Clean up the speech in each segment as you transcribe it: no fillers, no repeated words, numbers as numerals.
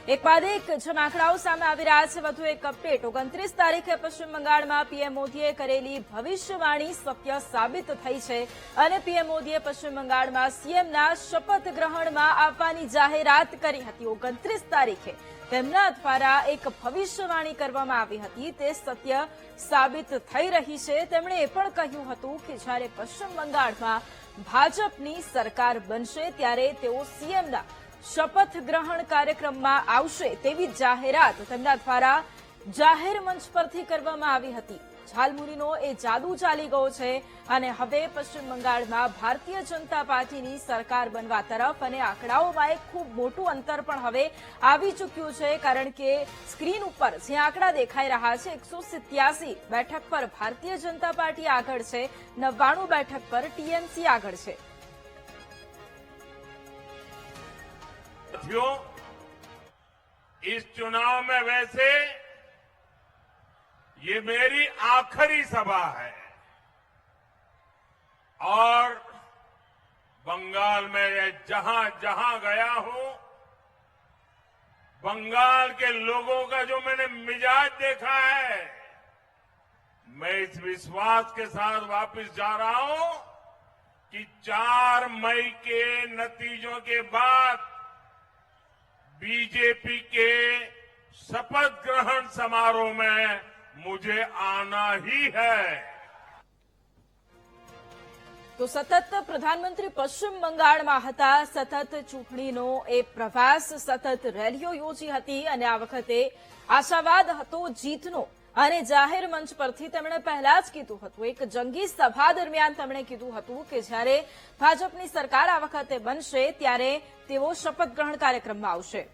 એક બાદ એક જેમ આંકડાઓ સામે આવી રહ્યા છે, વધુ એક અપડેટ 29 તારીખે પશ્ચિમ બંગાળમાં પીએમ મોદીએ કરેલી ભવિષ્યવાણી સત્ય સાબિત થઈ છે અને પીએમ મોદીએ પશ્ચિમ બંગાળમાં સીએમના શપથ ગ્રહણમાં આવવાની જાહેરાત કરી હતી। 29 તારીખે તેમના દ્વારા એક ભવિષ્યવાણી કરવામાં આવી હતી, તે સત્ય સાબિત થઈ રહી છે। તેમણે એ પણ કહ્યું હતું કે જ્યારે પશ્ચિમ બંગાળમાં ભાજપની સરકાર બનશે ત્યારે તેઓ સીએમના શપથ ગ્રહણ કાર્યક્રમમાં આવશે તેવી જાહેરાત તેમના દ્વારા જાહેર મંચ પરથી કરવામાં આવી હતી। ઝાલમુરીનો એ જાદુ ચાલી ગયો છે અને હવે પશ્ચિમ બંગાળમાં ભારતીય જનતા પાર્ટીની સરકાર બનવા તરફ અને આંકડાઓમાં એક ખૂબ મોટું અંતર પણ હવે આવી ચૂક્યું છે, કારણ કે સ્ક્રીન ઉપર જે આંકડા દેખાઈ રહ્યા છે 187 બેઠક પર ભારતીય જનતા પાર્ટી આગળ છે, 99 બેઠક પર ટીએમસી આગળ છે। इस चुनाव में वैसे ये मेरी आखिरी सभा है और बंगाल में जहां जहां गया हूं, बंगाल के लोगों का जो मैंने मिजाज देखा है, मैं इस विश्वास के साथ वापस जा रहा हूं कि 4 मई के नतीजों के बाद बीजेपी के शपथ ग्रहण समारोह में मुझे आना ही है। તો સતત પ્રધાનમંત્રી પશ્ચિમ બંગાળમાં હતા, સતત ચૂંટણીનો એ પ્રવાસ, સતત રેલીઓ યોજી હતી અને આ વખતે આશાવાદ હતો જીતનો અને જાહેર મંચ પરથી તેમણે પહેલા જ કીધું હતું, એક જંગી સભા દરમિયાન તેમણે કીધું હતું કે જ્યારે ભાજપની સરકાર આ વખતે બનશે ત્યારે તેઓ શપથ ગ્રહણ કાર્યક્રમમાં આવશે।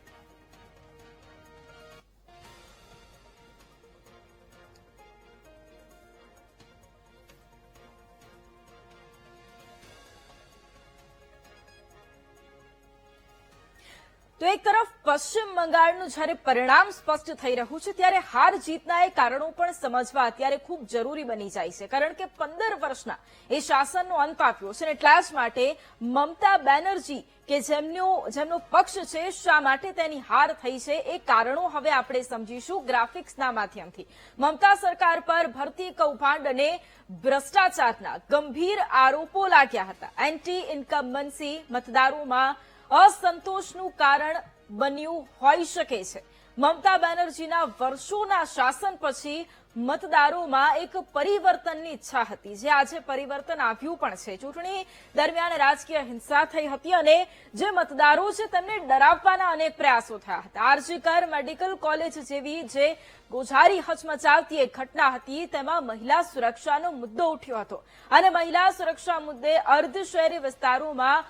તો એક તરફ પશ્ચિમ બંગાળનું જ્યારે પરિણામ સ્પષ્ટ થઈ રહ્યું છે ત્યારે હાર જીતના એ કારણો પણ સમજવા અત્યારે ખૂબ જરૂરી બની જાય છે, કારણ કે 15 વર્ષના એ શાસનનો અંત આવ્યો છે અને એટલા જ માટે મમતા બેનર્જી કે જેમનો પક્ષ છે, શા માટે તેની હાર થઈ છે એ કારણો હવે આપણે સમજીશું ગ્રાફિક્સના માધ્યમથી। મમતા સરકાર પર ભરતી કૌભાંડ અને ભ્રષ્ટાચારના ગંભીર આરોપો લાગ્યા હતા। એન્ટી ઇન્કમ્બન્સી મતદારોમાં असंतोषનું કારણ બન્યું હોઈ શકે છે। મમતા બેનર્જીના વર્ષોના શાસન પછી મતદારોમાં એક પરિવર્તનની ઈચ્છા હતી, જે આજે પરિવર્તન આવ્યું પણ છે। ચૂંટણી દરમિયાન રાજકીય હિંસા થઈ હતી અને જે મતદારો છે તેમને ડરાવવાના અનેક પ્રયાસો થયા હતા। આરજીકર મેડિકલ કોલેજ જેવી જે ગોઝારી હચમચાવતી એક ઘટના હતી, તેમાં મહિલા સુરક્ષાનો મુદ્દો ઉઠ્યો હતો અને મહિલા સુરક્ષા મુદ્દે અર્ધ શહેરી વિસ્તારોમાં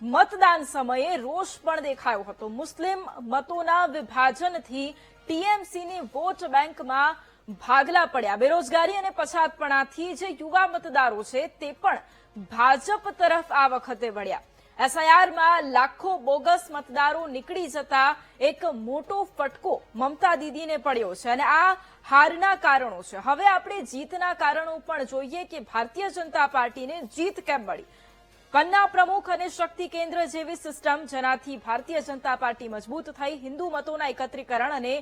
મતદાન સમયે રોષ પણ દેખાયો હતો। મુસ્લિમ મતોના વિભાજનથી ટીએમસીની વોટ બેંકમાં ભાગલા પડ્યા। બેરોજગારી અને પછાતપણાથી જે યુવા મતદારો છે તે પણ ભાજપ તરફ આ વખતે વળ્યા। એસઆઈઆરમાં લાખો બોગસ મતદારો નીકળી જતા એક મોટો ફટકો મમતા દીદીને પડ્યો છે અને આ હારના કારણો છે। હવે આપણે જીતના કારણો પણ જોઈએ કે ભારતીય જનતા પાર્ટીને જીત કેમ મળી। પન્ના પ્રમુખ અને શક્તિ કેન્દ્ર જેવી સિસ્ટમ જેનાથી ભારતીય જનતા પાર્ટી મજબૂત થઈ, હિન્દુ મતોના એકત્રીકરણ અને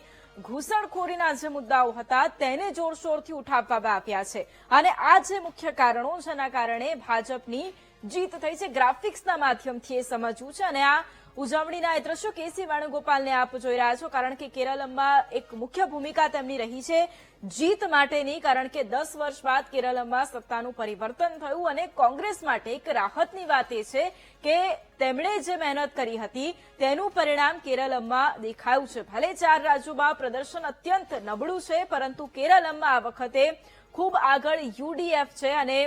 ઘૂસણખોરીના જે મુદ્દાઓ હતા તેને જોરશોરથી ઉઠાવવામાં આવ્યા છે અને આ જે મુખ્ય કારણો જેના કારણે ભાજપની જીત થઈ છે, ગ્રાફિક્સના માધ્યમથી એ સમજવું છે। અને આ ઉજવણીના એ દ્રશ્યો કેસી વેણુગોપાલને આપ જોઈ રહ્યા છો, કારણ કે કેરળમાં એક મુખ્ય ભૂમિકા તેમની રહી છે જીત માટેની, કારણ કે 10 વર્ષ બાદ કેરળમાં સત્તાનું પરિવર્તન થયું અને કોંગ્રેસ માટે એક રાહતની વાત એ છે કે તેમણે જે મહેનત કરી હતી તેનું પરિણામ કેરળમાં દેખાયું છે। ભલે 4 રાજ્યોમાં પ્રદર્શન અત્યંત નબળું છે, પરંતુ કેરળમાં આ વખતે ખૂબ આગળ યુડીએફ છે અને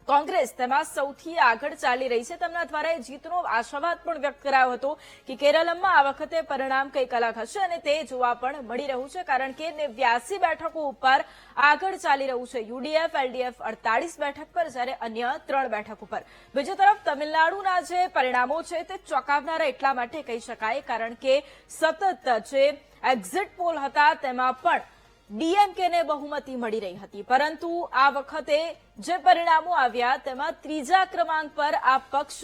કોંગ્રેસ તેમાં સૌથી આગળ ચાલી રહી છે। તેમના દ્વારા જીતનો આશાવાદ પણ વ્યક્ત કરાયો હતો કે કેરળમાં આ વખતે પરિણામ કંઈક અલગ હશે અને તે જોવા પણ મળી રહ્યું છે, કારણ કે 89 બેઠકો ઉપર આગળ ચાલી રહ્યું છે યુડીએફ। એલડીએફ 48 બેઠક પર, જ્યારે અન્ય 3 બેઠક ઉપર। બીજી તરફ તમિલનાડુના જે પરિણામો છે તે ચોંકાવનારા એટલા માટે કહી શકાય કારણ કે સતત જે એક્ઝિટ પોલ હતા તેમાં પણ ડીએમકેને બહુમતી મળી રહી હતી, પરંતુ આ વખતે જે પરિણામો આવ્યા તેમાં ત્રીજા ક્રમાંક પર આ પક્ષ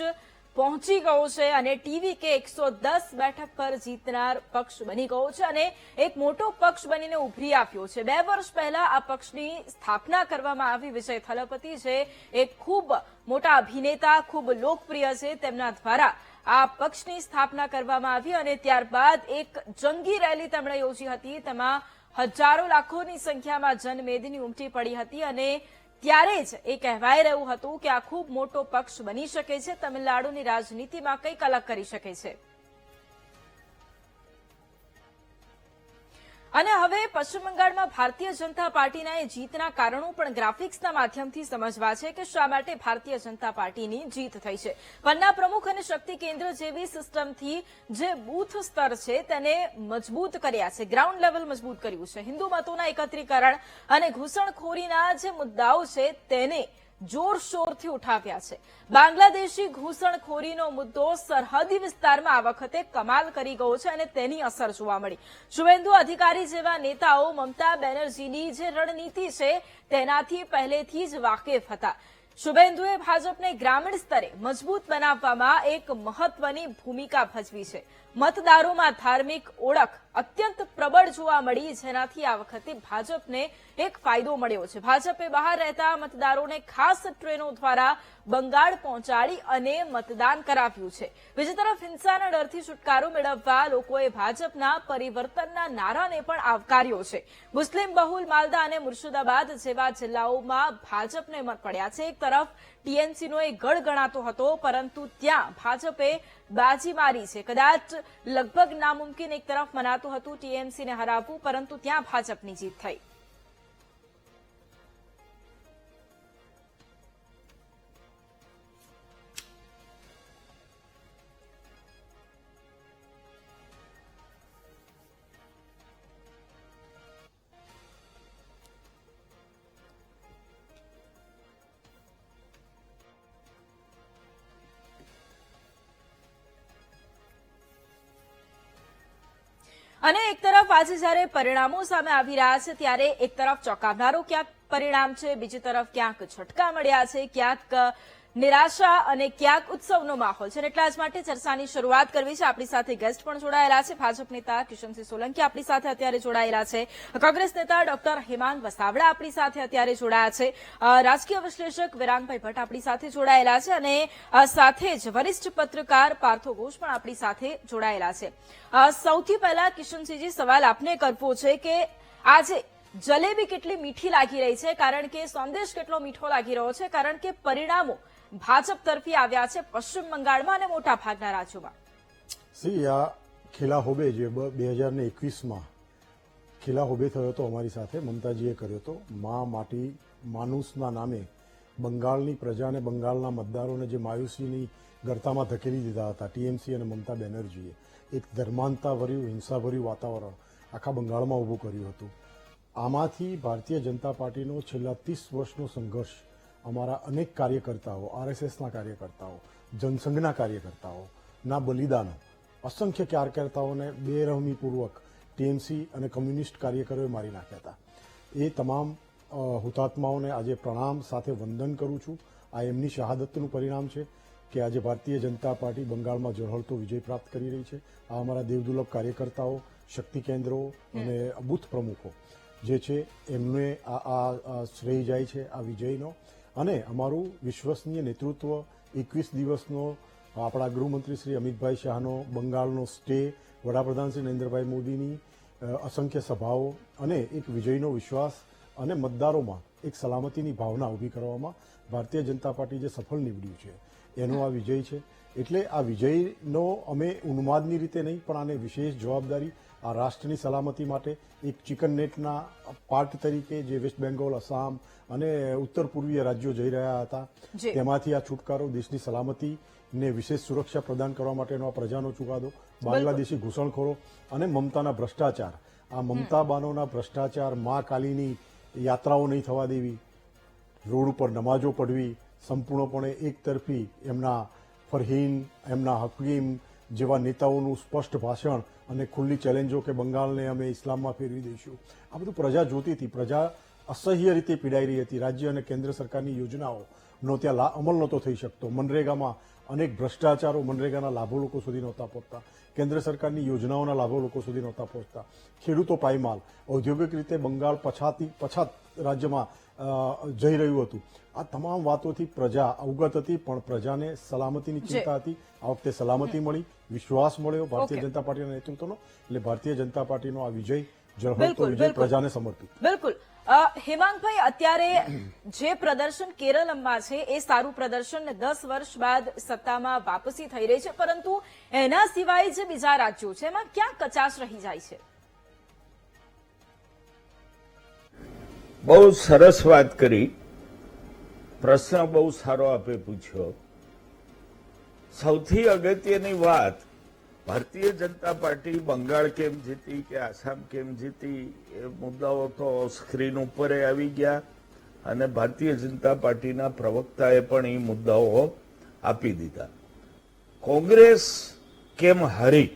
પહોંચી ગયો છે અને ટીવીકે 110 બેઠક પર જીતનાર પક્ષ બની ગયો છે અને એક મોટો પક્ષ બનીને ઉભરી આવ્યો છે. 2 વર્ષ પહેલા આ પક્ષની સ્થાપના કરવામાં આવી. વિજય થલપતિ છે એક ખૂબ મોટા અભિનેતા, ખૂબ લોકપ્રિય છે. તેમના દ્વારા આ પક્ષની સ્થાપના કરવામાં આવી અને ત્યારબાદ એક જંગી રેલી તેમણે યોજી હતી. તેમાં હજારો લાખોની સંખ્યામાં જનમેદની ઉમટી પડી હતી અને ત્યારે જ એ કહેવાઈ રહ્યું હતું કે આ ખૂબ મોટો પક્ષ બની શકે છે, તમિલનાડુની રાજનીતિમાં કંઈક અલગ કરી શકે છે. અને હવે પશ્ચિમ બંગાળમાં ભારતીય જનતા પાર્ટીના એ જીતના કારણો પણ ગ્રાફિક્સના માધ્યમથી સમજવા છે કે શા માટે ભારતીય જનતા પાર્ટીની જીત થઈ છે. પન્ના પ્રમુખ અને શક્તિ કેન્દ્ર જેવી સિસ્ટમથી જે બૂથ સ્તર છે તેને મજબૂત કર્યા છે, ગ્રાઉન્ડ લેવલ મજબૂત કર્યું છે. હિન્દુ મતોના એકત્રીકરણ અને ઘૂસણખોરીના જે મુદ્દાઓ છે તેને જોરશોરથી ઉઠાવ્યા છે. બાંગ્લાદેશી ઘૂસણખોરીનો મુદ્દો સરહદી વિસ્તારમાં આ વખતે કમાલ કરી ગયો છે અને તેની અસર જોવા મળી. શુભેન્દુ અધિકારી જેવા નેતાઓ મમતા બેનર્જીની જે રણનીતિ છે તેનાથી પહેલેથી જ વાકેફ હતા. શુભેન્દુએ ભાજપને ગ્રામીણ સ્તરે મજબૂત બનાવવામાં એક મહત્વની ભૂમિકા ભજવી છે. મતદારોમાં ધાર્મિક ઓળખ અત્યંત પ્રબળ જોવા મળી, જેનાથી આ વખતે ભાજપને એક ફાયદો મળ્યો છે. ભાજપે બહાર રહેતા મતદારોને ખાસ ટ્રેનો દ્વારા બંગાળ પહોંચાડી અને મતદાન કરાવ્યું છે. બીજી તરફ હિંસાના ડરથી છુટકારો મેળવવા લોકોએ ભાજપના પરિવર્તનના નારાને પણ આવકાર્યો છે. મુસ્લિમ બહુલ માલદા અને મુર્શિદાબાદ જેવા જિલ્લાઓમાં ભાજપને મત પડ્યા છે. એક તરફ ટીએમસીનો એ ગઢ ગણાતો હતો, પરંતુ ત્યાં ભાજપે બાજી મારી છે. કદાચ લગભગ નામુમકિન એક તરફ મનાતું હતું ટીએમસીને હરાવવું, પરંતુ ત્યાં ભાજપની જીત થઈ. અને એક તરફ આજે જ્યારે પરિણામો સામે આવી રહ્યા છે ત્યારે એક તરફ ચોંકાવનારો ક્યાંક પરિણામ છે, બીજી તરફ ક્યાંક ઝટકા મળ્યા છે, ક્યાંક નિરાશા અને ક્યાંક ઉત્સવનો માહોલ છે. એટલા જ માટે ચર્ચાની શરૂઆત કરવી છે. આપણી સાથે ગેસ્ટ પણ જોડાયેલા છે. ભાજપ નેતા કિશનસિંહ સોલંકી આપણી સાથે અત્યારે જોડાયેલા છે. કોંગ્રેસ નેતા ડોક્ટર હેમાંગ વસાવડા આપણી સાથે અત્યારે જોડાયા છે. રાજકીય વિશ્લેષક વિરાનભાઈ ભટ્ટ આપણી સાથે જોડાયેલા છે અને સાથે જ વરિષ્ઠ પત્રકાર પાર્થો ઘોષ પણ આપણી સાથે જોડાયેલા છે. સૌથી પહેલા કિશનસિંહજી, સવાલ આપને કરવો છે કે આજે જલેબી કેટલી મીઠી લાગી રહી છે, કારણ કે સંદેશ કેટલો મીઠો લાગી રહ્યો છે, કારણ કે પરિણામો ભાજપ તરફી આવ્યા છે પશ્ચિમ બંગાળમાં અને મોટા ભાગના રાજ્યોમાં. આ ખેલા હોબે જે 2021માં ખેલા હોબે થયો હતો અમારી સાથે, મમતાજીએ કર્યો હતો. મા માટી માનુસના નામે બંગાળની પ્રજાને, બંગાળના મતદારોને જે માયુસીની ગર્તામાં ધકેલી દીધા હતા ટીએમસી અને મમતા બેનર્જીએ, એક ધર્માંતાભર્યું, હિંસાભર્યું વાતાવરણ આખા બંગાળમાં ઊભું કર્યું હતું. આમાંથી ભારતીય જનતા પાર્ટીનો છેલ્લા 30 વર્ષનો સંઘર્ષ, અમારા અનેક કાર્યકર્તાઓ, આરએસએસના કાર્યકર્તાઓ, જનસંઘના કાર્યકર્તાઓના બલિદાનો, અસંખ્ય કાર્યકર્તાઓને બેરહમીપૂર્વક ટીએમસી અને કમ્યુનિસ્ટ કાર્યકરોએ મારી નાખ્યા હતા. એ તમામ હુતાત્માઓને આજે પ્રણામ સાથે વંદન કરું છું. આ એમની શહાદતનું પરિણામ છે કે આજે ભારતીય જનતા પાર્ટી બંગાળમાં ઝળહળતો વિજય પ્રાપ્ત કરી રહી છે. આ અમારા દેવદુર્લભ કાર્યકર્તાઓ, શક્તિ કેન્દ્રો અને બૂથ પ્રમુખો જે છે એમને આ શ્રેય જાય છે આ વિજયનો. અને અમારું વિશ્વસનીય નેતૃત્વ, 21 દિવસનો આપણા ગૃહમંત્રી શ્રી અમિતભાઈ શાહનો બંગાળનો સ્ટે, વડાપ્રધાન શ્રી નરેન્દ્રભાઈ મોદીની અસંખ્ય સભાઓ અને એક વિજયનો વિશ્વાસ અને મતદારોમાં એક સલામતીની ભાવના ઊભી કરવામાં ભારતીય જનતા પાર્ટી જે સફળ નીવડ્યું છે એનો આ વિજય છે. એટલે આ વિજયનો અમે ઉન્માદની રીતે નહીં, પણ આને વિશેષ જવાબદારી આ રાષ્ટ્રની સલામતી માટે એક ચિકન નેટના પાર્ટ તરીકે જે વેસ્ટ બેંગોલ, આસામ અને ઉત્તર પૂર્વીય રાજ્યો જઈ રહ્યા હતા તેમાંથી આ છુટકારો, દેશની સલામતીને વિશેષ સુરક્ષા પ્રદાન કરવા માટેનો આ પ્રજાનો ચુકાદો, બાંગ્લાદેશી ઘૂસણખોરો અને મમતાના ભ્રષ્ટાચાર, આ મમતા બાનોના ભ્રષ્ટાચાર, મા કાલીની યાત્રાઓ નહીં થવા દેવી, રોડ ઉપર નમાજો પઢવી, સંપૂર્ણપણે એક તરફી એમના ફરહીન, એમના હકીમ જેવા નેતાઓનું સ્પષ્ટ ભાષણ અને ખુલ્લી ચેલેન્જો કે બંગાળને અમે ઇસ્લામમાં ફેરવી દઈશું, આ બધું પ્રજા જોતી હતી. પ્રજા અસહ્ય રીતે પીડાઈ રહી હતી. રાજ્ય અને કેન્દ્ર સરકારની યોજનાઓ નો ત્યાં અમલ નહોતો થઈ શકતો. મનરેગામાં અનેક ભ્રષ્ટાચારો, મનરેગાના લાભો લોકો સુધી નહોતા પહોંચતા, કેન્દ્ર સરકારની યોજનાઓના લાભો લોકો સુધી નહોતા પહોંચતા, ખેડૂતો પાયમાલ, ઔદ્યોગિક રીતે બંગાળ પછાત રાજ્યમાં જઈ રહ્યું હતું. આ તમામ વાતોથી પ્રજા અવગત હતી, પણ પ્રજાને સલામતીની ચિંતા હતી. આ વખતે સલામતી મળી, વિશ્વાસ મળ્યો ભારતીય જનતા પાર્ટીના નેતૃત્વનો. એટલે ભારતીય જનતા પાર્ટીનો આ વિજય ઝળહળતો વિજય પ્રજાને સમર્પિત. બિલકુલ. હેમાંગભાઈ, અત્યારે જે પ્રદર્શન કેરળમાં છે એ સારું પ્રદર્શન, 10 વર્ષ બાદ સત્તામાં વાપસી થઈ રહી છે, પરંતુ એના સિવાય જે બીજા રાજ્યો છે એમાં ક્યાં કચાશ રહી જાય છે? બહુ સરસ વાત કરી. પ્રશ્ન બહુ સારો આપે પૂછ્યો. સૌથી અગત્યની વાત, ભારતીય જનતા પાર્ટી બંગાળ કેમ જીતી કે આસામ કેમ જીતી એ મુદ્દાઓ તો સ્ક્રીન ઉપર આવી ગયા અને ભારતીય જનતા પાર્ટીના પ્રવક્તાએ પણ એ મુદ્દાઓ આપી દીધા. કોંગ્રેસ કેમ હારી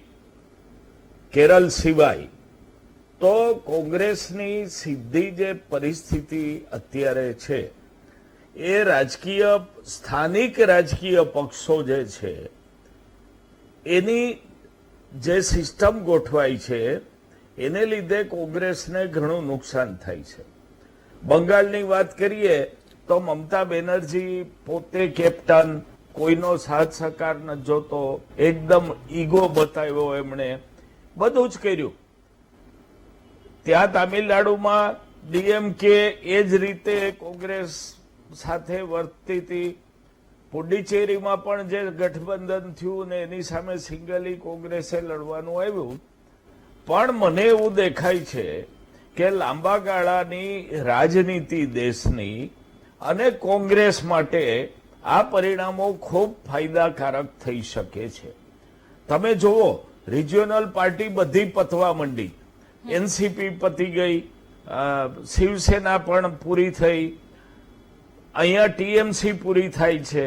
કેરળ સિવાય, તો કોંગ્રેસની સીધી જે પરિસ્થિતિ અત્યારે છે એ રાજકીય સ્થાનિક રાજકીય પક્ષો જે છે એની જે સિસ્ટમ ગોઠવાઈ છે એને લીધે કોંગ્રેસને ઘણું નુકસાન થાય છે. બંગાળની વાત કરીએ તો મમતા બેનર્જી પોતે કેપ્ટન, કોઈનો સાથ સહકાર ન જોતો, એકદમ ઈગો બતાવ્યો એમણે, બધું જ કર્યું. ત્યાં તામિલનાડુમાં ડીએમકે એ જ રીતે કોંગ્રેસ સાથે વર્તતી હતી. પુડ્ડુચેરીમાં પણ જે ગઠબંધન થયું ને એની સામે સિંગલી કોંગ્રેસે લડવાનું આવ્યું. પણ મને એવું દેખાય છે કે લાંબા ગાળાની રાજનીતિ દેશની અને કોંગ્રેસ માટે આ પરિણામો ખૂબ ફાયદાકારક થઈ શકે છે. તમે જુઓ, રિજિયોનલ પાર્ટી બધી પતવા માંડી. એનસીપી પતી ગઈ, શિવસેના પણ પૂરી થઈ, અહીંયા ટીએમસી પૂરી થાય છે,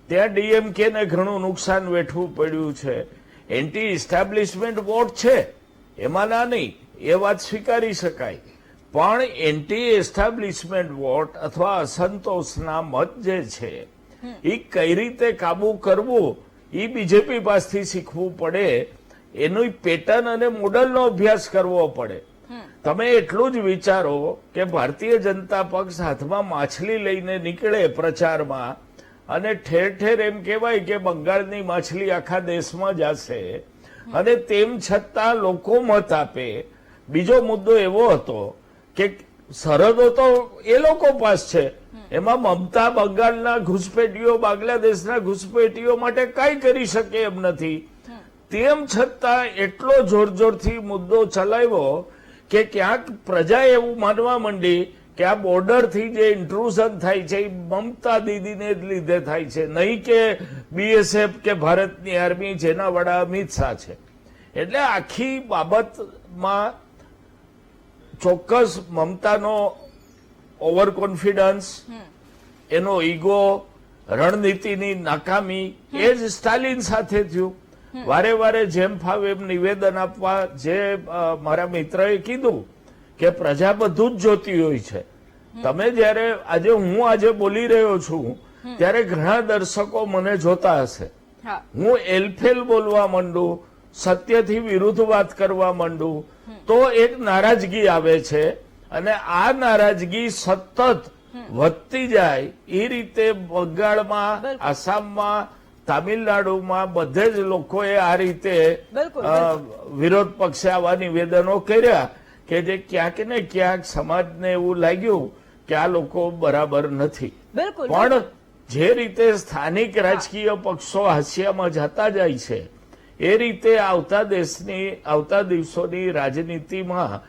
ત્યાં ડીએમકે ને ઘણું નુકસાન વેઠવું પડ્યું છે. એન્ટી એસ્ટાબ્લિશમેન્ટ વોટ છે, એમાં ના નહીં, એ વાત સ્વીકારી શકાય. પણ એન્ટી એસ્ટાબ્લિશમેન્ટ વોટ અથવા અસંતોષના મત જે છે એ કઈ રીતે કાબુ કરવું એ બીજેપી પાસેથી શીખવું પડે. એનું પેટર્ન અને મોડલનો અભ્યાસ કરવો પડે. તમે એટલું જ વિચારો કે ભારતીય જનતા પક્ષ હાથમાં માછલી લઈને નીકળે પ્રચારમાં અને ઠેર ઠેર એમ કહેવાય કે બંગાળની માછલી આખા દેશમાં જશે અને તેમ છતાં લોકો મત આપે. બીજો મુદ્દો એવો હતો કે સરહદો તો એ લોકો પાસ છે, એમાં મમતા બંગાળના ઘૂસપેટીઓ, બાંગ્લાદેશના ઘૂસપેટીઓ માટે કાંઈ કરી શકે એમ નથી. તેમ છતાં એટલો જોરજોરથી મુદ્દો ચલાવ્યો કે ક્યાંક પ્રજા એવું માનવા માંડી કે આ બોર્ડરથી જે ઇન્ટ્રુઝન થાય છે એ મમતા દીદીને જ લીધે થાય છે, નહીં કે બીએસએફ કે ભારતની આર્મી જેના વડા અમિત શાહ છે. એટલે આખી બાબતમાં ચોક્કસ મમતાનો ઓવર કોન્ફિડન્સ, એનો ઈગો, રણનીતિની નાકામી એ જ સ્ટાલિન સાથે થયું. વારે વારે જેમ ફાવે એમ નિવેદન આપવા. જે મારા મિત્રએ કીધું કે પ્રજા બધું જ જોતી હોય છે. તમે જયારે હું આજે બોલી રહ્યો છું ત્યારે ઘણા દર્શકો મને જોતા હશે. હું એલફેલ બોલવા માંડું, સત્યથી વિરુદ્ધ વાત કરવા માંડું તો એક નારાજગી આવે છે અને આ નારાજગી સતત વધતી જાય. એ રીતે બંગાળમાં, આસામમાં, તામિલનાડુમાં બધે જ લોકોએ આ રીતે વિરોધ પક્ષે આવા નિવેદનો કર્યા કે જે ક્યાંક ને ક્યાંક સમાજને એવું લાગ્યું કે આ લોકો બરાબર નથી. પણ જે રીતે સ્થાનિક રાજકીય પક્ષો હાંસિયામાં જતા જાય છે એ રીતે આવતા દિવસોની રાજનીતિમાં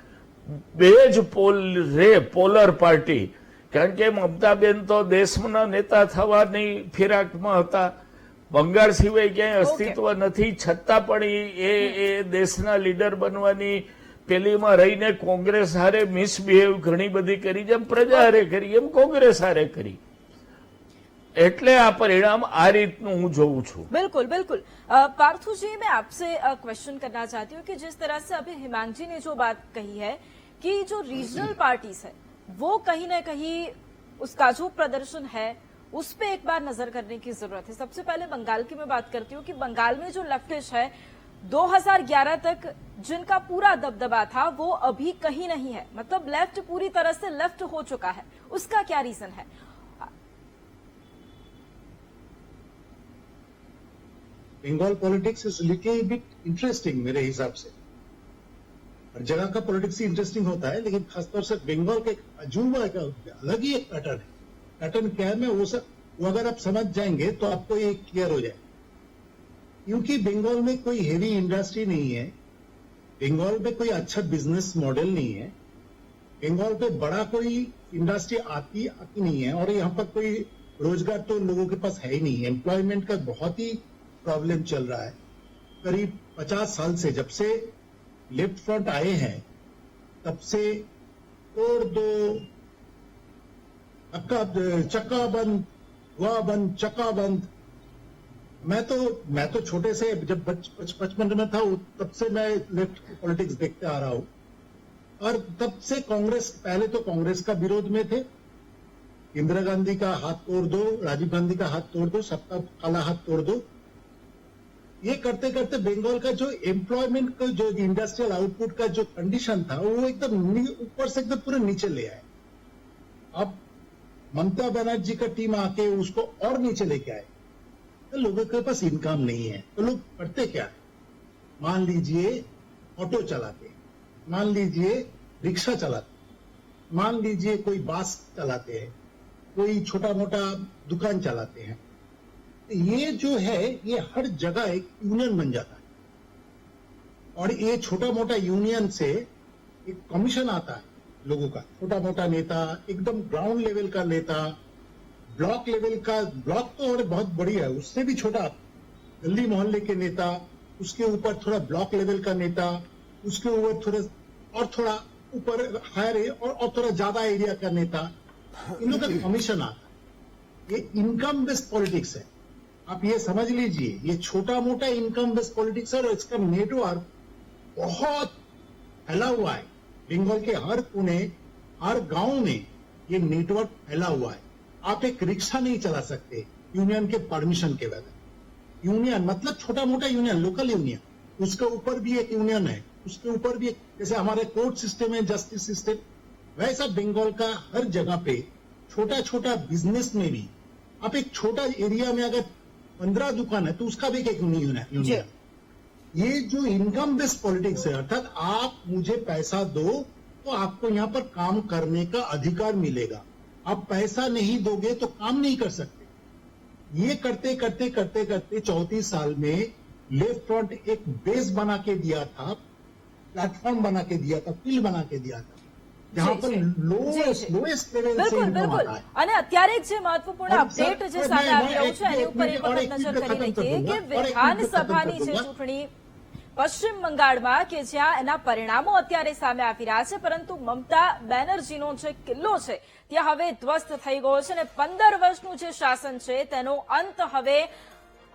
બે જ પોલર પાર્ટી, કારણ કે મમતાબેન તો દેશના નેતા થવાની ફિરાકમાં હતા, બંગાળ સિવાય ક્યાંય અસ્તિત્વ નથી, છતાં પણ એ દેશના લીડર બનવાની પેલીમાં રહીને કોંગ્રેસ હારે મિસબિહેવ ઘણી બધી કરી, જેમ પ્રજા હારે કરી એમ કોંગ્રેસ હારે કરી. એટલે આ પરિણામ આ રીતનું હું જોઉં છું. बिल्कुल बिल्कुल पार्थू जी, मैं आपसे क्वेश्चन करना चाहती हूँ कि जिस तरह से अभी हिमांक जी ने जो बात कही है कि जो रीजनल पार्टीज है वो कहीं ना कहीं उसका जो प्रदर्शन है उस पे एक बार नजर करने की जरूरत है। सबसे पहले बंगाल की मैं बात करती हूँ कि बंगाल में जो लेफ्टिस्ट है 2011 तक जिनका पूरा दबदबा था वो अभी कहीं नहीं है, मतलब लेफ्ट पूरी तरह से लेफ्ट हो चुका है। उसका क्या रीजन है? Bengal politics is little bit interesting मेरे हिसाब से। हर जगह का पॉलिटिक्स ही इंटरेस्टिंग होता है, लेकिन खासतौर से बंगाल के अजूबा का अलग ही एक पैटर्न है। पैटर्न क्या है, मैं वो अगर आप समझ जाएंगे तो आपको ये क्लियर हो जाए। क्योंकि बंगाल में कोई हेवी इंडस्ट्री नहीं है, बंगाल में कोई अच्छा बिजनेस मॉडल नहीं है, बंगाल पे बड़ा कोई इंडस्ट्री आती नहीं है, और यहाँ पर कोई रोजगार तो लोगों के पास है ही नहीं। एम्प्लॉयमेंट का बहुत ही प्रॉब्लम चल रहा है। करीब 50 साल से, जब से लेफ्ट फ्रंट आए हैं तब से तोड़ दो, चक्का बंद, हुआ बंद, चक्का बंद। मैं तो छोटे से, जब 55 में था तब से मैं लेफ्ट पॉलिटिक्स देखते आ रहा हूं, और तब से कांग्रेस, पहले तो कांग्रेस का विरोध में थे, इंदिरा गांधी का हाथ तोड़ दो, राजीव गांधी का हाथ तोड़ दो, सबका काला हाथ तोड़ दो। ये करते करते बंगाल का जो एम्प्लॉयमेंट का, जो इंडस्ट्रियल आउटपुट का जो कंडीशन था, वो एकदम ऊपर से एकदम पूरे नीचे ले आए। अब ममता बनर्जी का टीम आके उसको और नीचे लेके आए। तो लोगों के पास इनकम नहीं है, तो लोग करते क्या है? मान लीजिए ऑटो चलाते, मान लीजिए रिक्शा चलाते, मान लीजिए कोई बस चलाते हैं, कोई छोटा मोटा दुकान चलाते हैं। ये जो है, ये हर जगह एक यूनियन बन जाता है, और ये छोटा मोटा यूनियन से एक कमीशन आता है लोगों का। छोटा मोटा नेता, एकदम ग्राउंड लेवल का नेता, ब्लॉक लेवल का, ब्लॉक तो और बहुत बड़ी है, उससे भी छोटा गली मोहल्ले के नेता, उसके ऊपर थोड़ा ब्लॉक लेवल का नेता, उसके ऊपर थोड़ा ऊपर हायर और थोड़ा ज्यादा एरिया का नेता, इन लोगों का कमीशन आता है। ये इनकम बेस्ड पॉलिटिक्स है, आप ये समझ लीजिए। ये छोटा मोटा इनकम बेस्ड पॉलिटिक्स है, और इसका नेटवर्क बहुत फैला हुआ है। बंगाल के हर कोने, हर गांव में ये नेटवर्क फैला हुआ है। आप एक रिक्शा नहीं चला सकते यूनियन के परमिशन के बगैर। यूनियन मतलब छोटा मोटा यूनियन, लोकल यूनियन, उसके ऊपर भी एक यूनियन है, उसके ऊपर भी जैसे हमारे कोर्ट सिस्टम है, जस्टिस सिस्टम, वैसा बंगाल का हर जगह पे छोटा छोटा बिजनेस में भी, आप एक छोटा एरिया में अगर 15 दुकान है तो उसका भी एक यूनियन है। ये जो इनकम बेस्ड पॉलिटिक्स है, अर्थात आप मुझे पैसा दो तो आपको यहाँ पर काम करने का अधिकार मिलेगा, आप पैसा नहीं दोगे तो काम नहीं कर सकते। ये करते करते करते करते 34 साल में लेफ्ट फ्रंट एक बेस बना के दिया था, प्लेटफॉर्म बना के दिया था, फील्ड बना के दिया था, जहां पर લોએસ્ટ લેવલ બિલકુલ બિલકુલ। અને અત્યારે એક જે મહત્વપૂર્ણ અપડેટ જે સામે આવી રહ્યું છે એની ઉપર એક વખત નજર કરી લઈએ કે વિધાનસભાની જે ચૂંટણી પશ્ચિમ બંગાળમાં કે જ્યાં એના પરિણામો અત્યારે સામે આવી રહ્યા છે, પરંતુ મમતા બેનર્જીનો જે કિલ્લો છે ત્યાં હવે ધ્વસ્ત થઈ ગયો છે, અને 15 વર્ષનું જે શાસન છે તેનો અંત હવે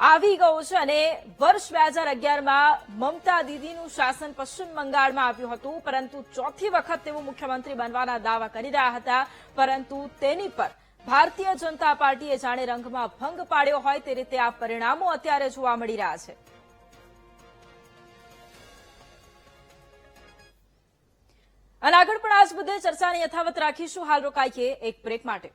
આવી ગયું છે। અને વર્ષ 2011માં મમતા દીદીનું શાસન પશ્ચિમ બંગાળમાં આવ્યું હતું, પરંતુ ચોથી વખત તેઓ મુખ્યમંત્રી બનવાના દાવા કરી રહ્યા હતા, પરંતુ તેની પર ભારતીય જનતા પાર્ટીએ જાણે રંગમાં ભંગ પાડ્યો હોય તે રીતે આ પરિણામો અત્યારે જોવા મળી રહ્યા છે। અને આગળ પણ આ જ મુદ્દે ચર્ચાને યથાવત રાખીશું। હાલ રોકાઈએ એક બ્રેક માટે।